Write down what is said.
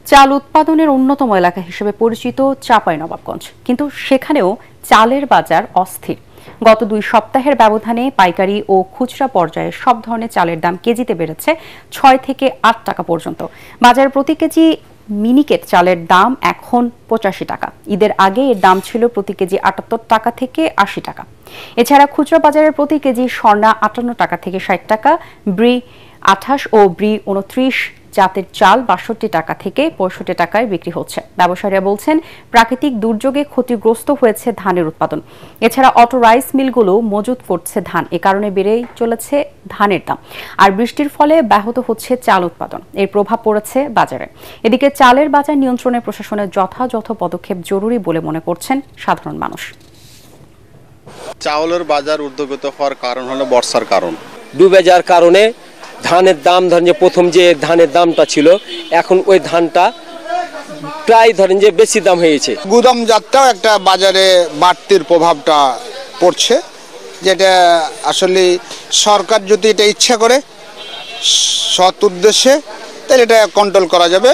চাল উৎপাদনের অন্যতম এলাকা হিসেবে পরিচিত চাঁপাইনবাবগঞ্জ, কিন্তু সেখানেও চালের বাজার অস্থির। গত 2 সপ্তাহের ব্যবধানে পাইকারি ও খুচরা পর্যায়ে সব ধরনের চালের দাম কেজিতে বেড়েছে 6 থেকে 8 টাকা পর্যন্ত। বাজারে প্রতি কেজি মিনিকেট চালের দাম এখন 85 টাকা। ঈদের আগে এর দাম ছিল প্রতি কেজি 78 টাকা থেকে 80 টাকা। এছাড়া খুচরা বাজারে প্রতি কেজি স্বর্ণা 58 টাকা থেকে 60 টাকা, ব্রি 28 ও ব্রি 29 জাতের চাল 62 টাকা থেকে 65 টাকায় বিক্রি হচ্ছে। ব্যবসায়ীরা বলছেন, প্রাকৃতিক দুর্যোগে ক্ষতিগ্রস্ত হয়েছে ধানের উৎপাদন। এছাড়া অটো রাইস মিলগুলো মজুত করছে ধান, এ কারণে বেড়েই চলেছে ধানের দাম। আর বৃষ্টির ফলে ব্যাহত হচ্ছে চাল উৎপাদন, এর প্রভাব পড়েছে বাজারে। এদিকে চালের বাজার নিয়ন্ত্রণে প্রশাসনের যথাযথ পদক্ষেপ জরুরি বলে মনে করছেন সাধারণ মানুষ। চাউলের বাজার ঊর্ধ্বগত হওয়ার কারণ হলো বর্ষার কারণ। ডুবে যাওয়ার কারণে ধানের দাম ধরেন যে প্রথম যে ধানের দামটা ছিল, এখন ওই ধানটা প্রায় ধরেন যে বেশি দাম হয়েছে। গুদামজাতটাও একটা বাজারে বাড়তির প্রভাবটা পড়ছে, যেটা আসলে সরকার যদি এটা ইচ্ছা করে সৎ উদ্দেশ্যে, তাহলে এটা কন্ট্রোল করা যাবে।